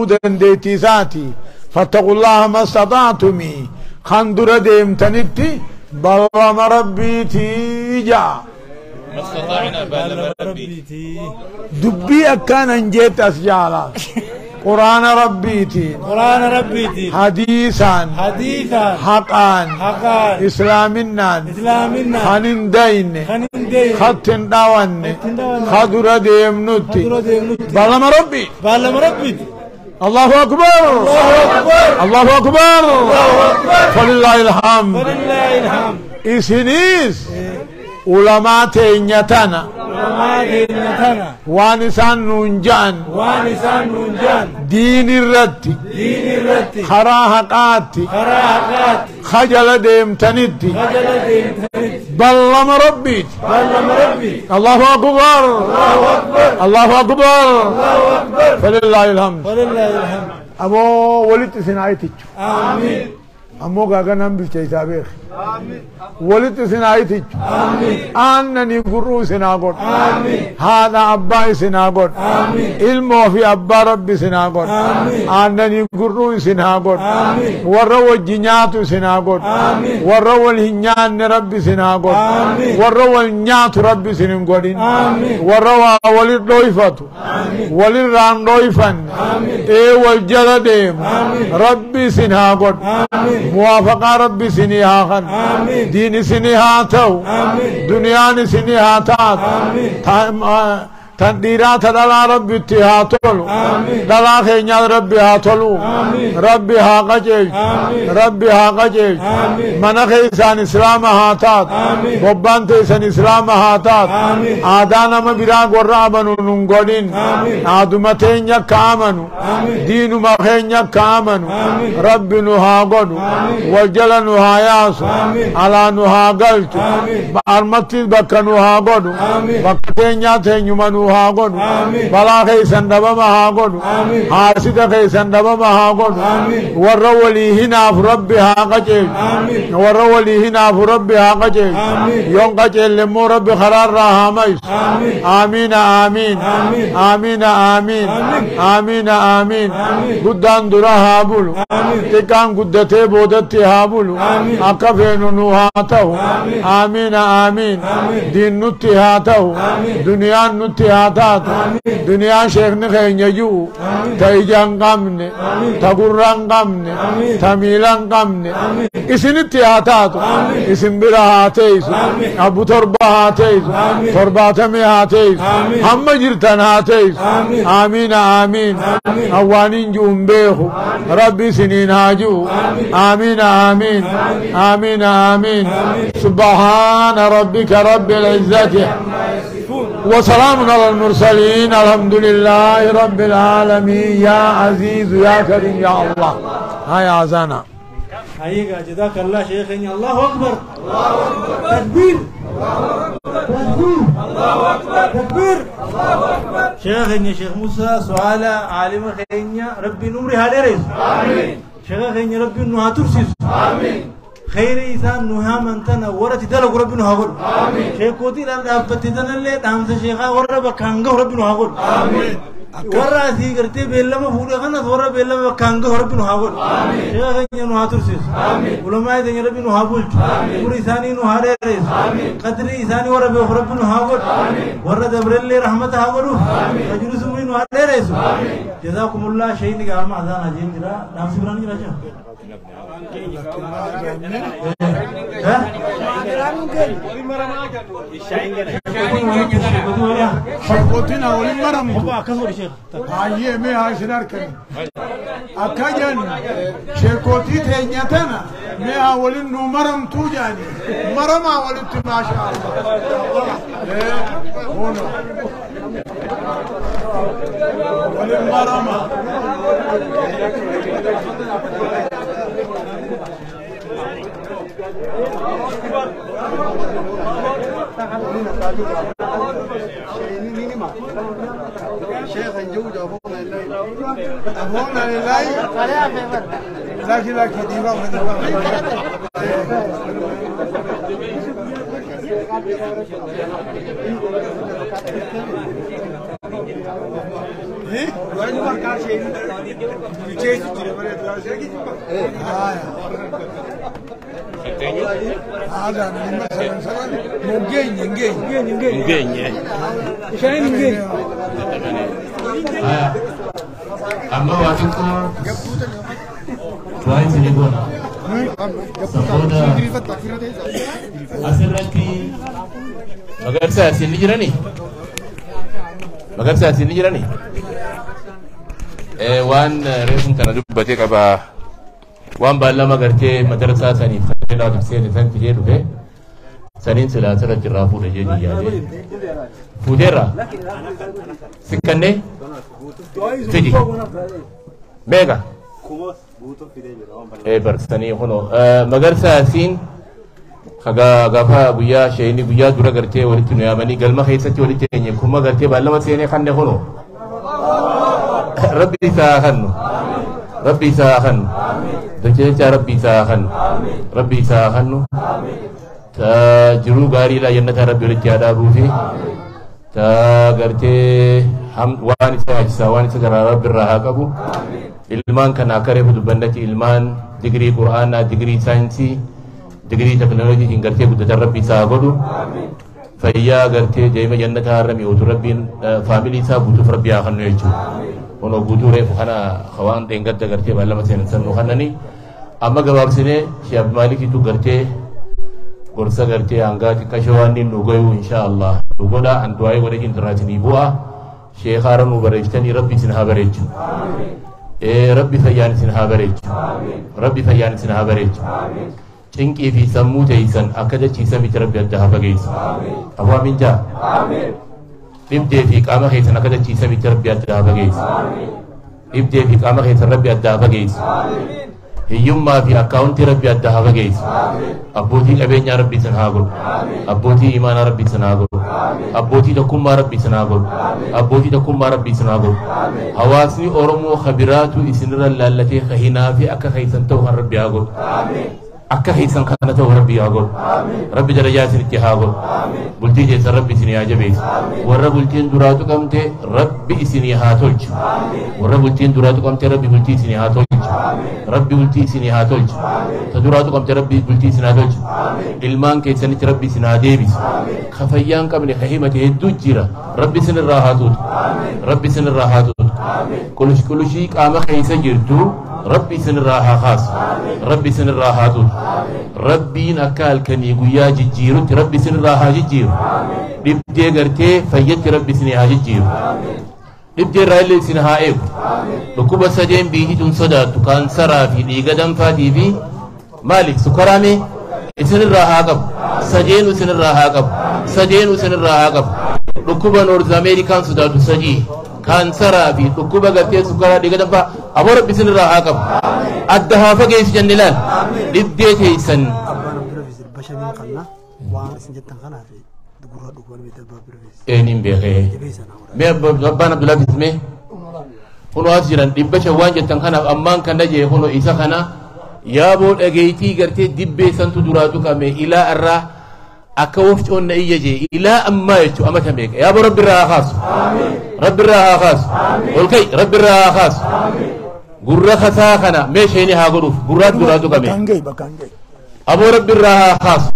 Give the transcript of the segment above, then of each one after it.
دنديتي ذاتي فاتقوا الله ما استطعتم خندر ديمتنتي بلما ربيتي جا ما استطعنا بلما ربيتي دبي أكان انجيت أسجالا قرآن ربيتي حديثا حقان إسلامنا خنين دين خطن داوان خدر ديم نوتي بلما ربي الله أكبر الله أكبر فلله الحمد إسنيس علماء تينيتنا وانسان نونجان دين الرتي خراهقاتي خجل ديمتنتي بلما ربي الله أكبر الله أكبر فلله الحمد أبو ولد سنايتك آمين أمو غاغا نمبر تيسابيخ ولد سنايتك آمين أنني قرو سناغون آمين هذا أبا سناغون آمين علمه في أبا ربي سناغون آمين أنني قرو سناغون آمين وروا الجنات سناغون آمين وروا الهنيان ربي سناغون آمين وروا النيات ربي سنغودين آمين وروا ولد دويفتو ولد ران دويفن إيه والجلدين ربي سناغون آمين موافقة ربي سنيها خن دين سنيها تو دنيا سنيها تات تنديرات دلا ربي اتهاتولو دلا خينيا ربي هاتولو ربي هاقجيج ربي هاقجيج من خيسان اسلام هاتات ببان تيسان اسلام هاتات آدانا ما براغ ورابنو ننگودين آدمتين يكامنو دينو مخين يكامنو ربي نهاقودو وجل نهاياسو على نهاقلتو بارمتي بكا نهاقودو بكتين ياتين يمنو هاغون بلا خيسن دبما هاغون حاسد خيسن دبما هاغون ورولي هنا في ربي هاغجي ورولي هنا في ربي هاغجي يوم قجل لمو ربي خرار راهاميس آمين آمين آمين آمين آمين آمين قدان درا هابولو تكان قدتي بودتي هابولو أكفين نوهاتو آمين آمين دين نتي هاتو دنيا نتي هاتات دنيا شيخ نخين يجو تايجان قمني تقران قمني تميلان قمني اسن التهاتات اسن بلا هاتيس ابو تربا هاتيس ترباتمي هاتيس هم جرتن هاتيس آمين آمين اوانين جون بيخو ربي سنين هاجو آمين آمين آمين آمين سبحان ربك رب العزة وسلام على المرسلين الحمد لله رب العالمين يا عزيز يا كريم يا الله هاي أذانا هاي جزاك الله شيخنا الله أكبر الله أكبر تكبير الله أكبر تكبير الله أكبر شيخنا شيخ موسى سؤال عالم خينيا ربي نمري هالريس آمين شيخنا ربي نها ترسيس آمين خير إنسان نها من تنا ورث دلق ربي نهاقول آمين شيخ كوتي لا أبتدنا اللي تامس شيخا ورا بكانغ ربي نهاقول آمين ورا ذي كرتي بيلا ما فوري خنا ورا بيلا بكانغ ربي نهاقول آمين شيخنا نها ترسيس آمين علماء دين ربي نهاقول آمين كل إنساني نهاريس آمين قدر إنساني ورا ربي نهاقول آمين ورا دبر اللي رحمته هاقولو آمين رجل سمين نهاريس آمين جزاكم الله شيء نقال ما أذان أجين كذا نام سبراني كذا شرقوتنا ولمرم هاي مي هاي سناركن أكاجن شرقوتي تينيتنا مي أولين مرم توجاني مرم أولين ما شاء الله هنا ولمرم شيخ نجود أبونا لله لكن ديوان Amma wafiku tuai sini bona. Saboda asirratti magarsa sini jirani. Magarsa sini jirani. Wan refun kana dubbate qaba. Wan balla magartee madarasa saniif fayyadaa dubseen san fidee dhufe. Saniin silaa asirratti irraa fuudhe jedhanii yaade. Fuudheerra. Sikkanne. Fidi. Beeka. Barsanii hono magarsa siin gaafa guyyaa shayini guyyaa dura gartee walitti nu yaamanii galma keessatti walitti eenye kuma gartee baallama seenee kanne hono. Rabbi isaa kannu. Rabbi isaa kannu. Dacheecha Rabbi isaa kannu. Rabbi isaa kannu. Jiruu gaariidha jannata Rabbi walitti yaadabuu fi gartee waan isa achisaa waan isa garaa Rabbi irraa haa qabu. Ilmaan kana akka reefu dubbannatti ilmaan digirii quraanaa, digirii saayinsii, digirii teknooloojiitiin gartee guddatan Rabbi isaa godhu. Fayyaa gartee deema jannata harami otu Rabbiin faamilii isaa guutuuf Rabbi haa kennu jechuudha. Kunoo guutuu reefu kana waan dheengadda gartee baallama seenan sannu kanani amma gabaabsinee Sheekh Maalikiitu gartee gorsa gartee hanga xiqqashoo waan inni nu goyu inshaallah nu godha an du'aa'ee godhe intiraatinii bu'a Sheekh haara nu bareechitanii Rabbi isin haa bareechu. Rabbi fayyaan isin haa bareechu. Rabbi fayyaan isin haa bareechu. Cinqii fi sammuu teeysan akka dachiisa miti Rabbi adda haa fageessu. Abwaa minjaa. Dhibdee fi qaama keessan akka dachiisa miti Rabbi adda haa fageessu. Dhibdee fi qaama keessan Rabbi adda haa fageessu. Hiyyummaa fi akkaawuntii Rabbi adda haa fageessu. Abbootii qabeenyaa Rabbi isin haa godhu. Abbootii imaanaa Rabbi isin haa godhu. Abbootii tokkummaa Rabbi isin haa godhu. Abbootii tokkummaa Rabbi isin haa godhu. Hawaasni Oromoo khabiraatu isinirra laallatee kahinaa fi akka keessan ta'u kan Rabbi haa godhu. Akka keessan kana ta'u Rabbi haa godhu. Rabbi darajaa isinitti haa godhu. Bultii keessan Rabbi isin haa jabeessu. Warra bultiin duraatu qabte Rabbi isin haa tolchu. Warra bultiin duraatu qabte Rabbi bultii isin haa tolchu. Rabbi bultii isin haa tolchu. Ta duraatu qabte Rabbi bultii isin haa tolchu. Ilmaan keessanitti Rabbi isin haa deebisu. Ka fayyaan qabne ka himate hedduu jira. Rabbi isin irraa haa tuutu. Rabbi isin irraa haa tuutu. Qulushii qaama keessa jirtu Rabbi isin irraa haa kaasu. Rabbi isin irraa haa tuutu. Rabbiin akka halkanii guyyaa jijjiirutti Rabbi isin irraa haa jijjiiru. Dhibdee gartee fayyatti Rabbi isin haa jijjiiru. Dhibdee irraa illee isin haa eegu. Dhukkuba sadeen biitituun sodaattu kaansaraa fi dhiiga danfaatii fi maaliif sukaraame isin irraa haa qabu. Sadeenu isin irraa haa qabu. Sadeenu isin irraa haa qabu. Dhukkuba Noorz Ameerikaan sodaattu sadii kaansaraa fi dhukkuba gartee sukaraa dhiiga danfaa aboo Rabbi isin irraa haa qabu. Adda haa fageessu jenne laal dhibdee teeysan. Eenin beekee mee abbaan Abdullaa Fismee kunoo as jiran dhibba shawwaan jettan kanaaf ammaan kana jee kunoo isa kana yaaboo dhageeytii gartee dibbee santu duraatu qame ilaa irraa akka wofcoon na iyya jee ilaa ammaa jechuu amata meeqa yaaboo Rabbi irraa haa kaasu. Rabbi irraa haa kaasu. Ol ka'i Rabbi irraa haa kaasu. Gurra kasaa kana meesheenii haa godhuuf gurraatu duraatu qame. Aboo Rabbi irraa haa kaasu.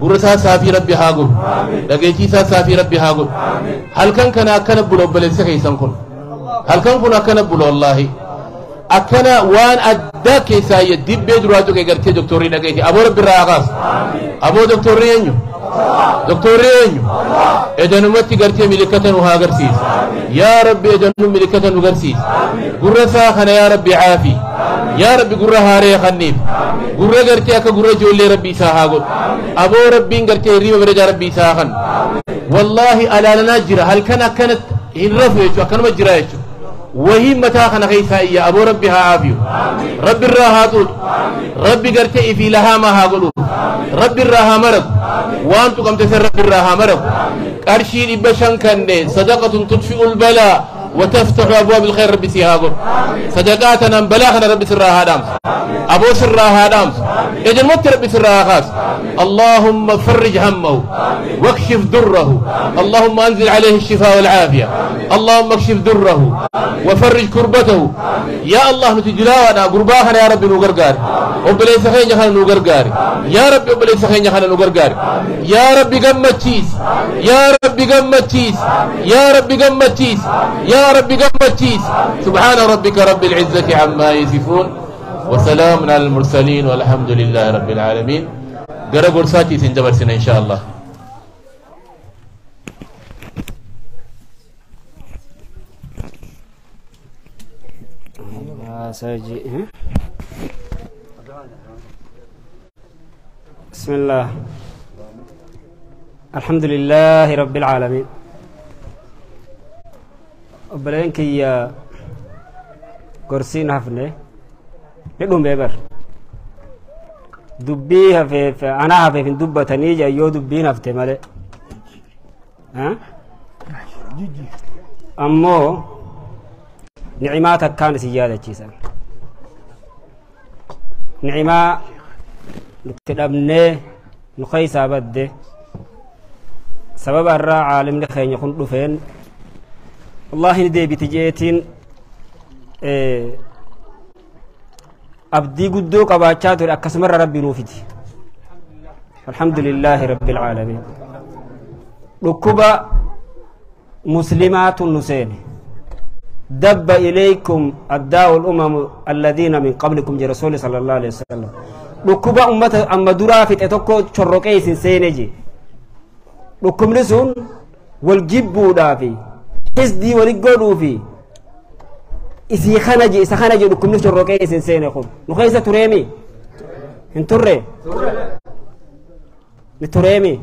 Gurra isaa saafii Rabbi haa godhu. Dhageettii isaa saafii Rabbi haa godhu. Halkan kana akkana bula obboleessa keessan kun. Halkan kun akkana bula wallaahi. Akkana waan addaa keessaa dibbee duraatu kee gartee doktorrii dhageetii. Aboo Rabbi irraa haa kaasu. Aboo doktorrii eenyu? Doktorrii eenyu? Edanumatti gartee milikkata nu haa agarsiisu. Yaa Rabbi edanum milikkata nu agarsiisu. Gurra isaa kana yaa Rabbi caafii. Yaa Rabbi gurra haaree kanniif. Gurra gartee akka gurra ijoollee Rabbi isaa haa godhu. Aboo Rabbiin gartee hirriba bareedaa Rabbi isaa kan. Wallaahi alaalanaa jira halkan akkanatti hin rafu jechuudha akkanuma jira jechuudha. Wahii mataa kana keessaa iyya aboo Rabbi haa aafiyu. Rabbi irraa haa tuutu. Rabbi gartee ifii lahaama haa godhu. Rabbi irraa haa maragu. Waan tuqamte san Rabbi irraa haa maragu. Qarshii 500 kanneen sadaqatun tudfi'ul balaa وتفتح أبواب الخير ربي سيهاقو صدقاتنا بلاغنا ربي سرها دام أبو سرها دام إذن مت ربي سرها خاص اللهم فرج همه واكشف دره اللهم أنزل عليه الشفاء والعافية اللهم اكشف دره وفرج كربته يا الله نتجلاونا قرباخنا يا ربي نوغرغاري وبليس خين جهنا نوغرغاري يا ربي وبليس خين جهنا نوغرغاري يا ربي قمتيس يا ربي قمتيس يا ربي قمتيس يا ربي قمتيس سبحان ربك رب العزة عما يصفون وسلام على المرسلين والحمد لله رب العالمين قرأ قرصاتي سنجبر سنة إن شاء الله بسم الله الحمد لله رب العالمين وبلينك يا قرسين هفني ندوم بيبر دبيها في أنا في دبة تنيجا يو دبين هفته ماله ها أمو نعماتك كانت زيادة جيسا نعمة نتدبني نخيسا بده سبب الرا عالم لخين يكون دفين والله ندي بتجيتين أبدي قدو قباتشات أكسمر ربي نوفدي الحمد لله رب العالمين ركوبا مسلمات نسين دب إليكم الداء الأمم الذين من قبلكم جي رسول صلى الله عليه وسلم ركوبا أمة أما درافت أتوكو شرقيس سينجي ركوب نسون والجبو دافي حسدي ولقودو في إسي خنجي ركوب نسون شرقيس سينجي نخيسة تريمي انتري نتريمي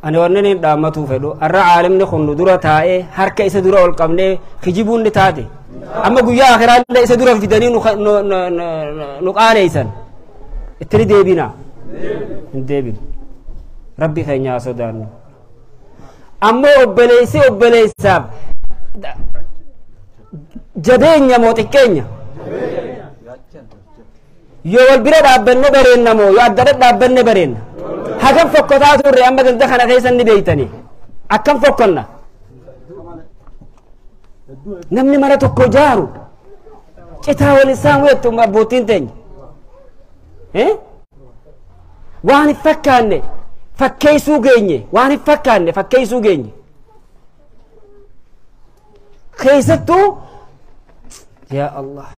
أنا ورنني دامتو فدو الرا عالم نخون ندورة تاء حركة إسا دورة والقمنة خجيبون نتاتي أما قويا آخران لا إسا دورة في داني نقال إيسان اتري ديبنا ديبين ربي خينيا سودان أما أبليساب جبين يا موتي كينيا يو البرد أبن برين نمو يو الدرد أبن برين هكذا فكرت الرئي أما دخل خيسا نبيتني أكم فكرنا نمني مرة تكو جارو كتاو الإنسان ويتو مبوتين تاني واني فكاني فكيسو جيني واني فكاني فكيسو جيني خيستو يا الله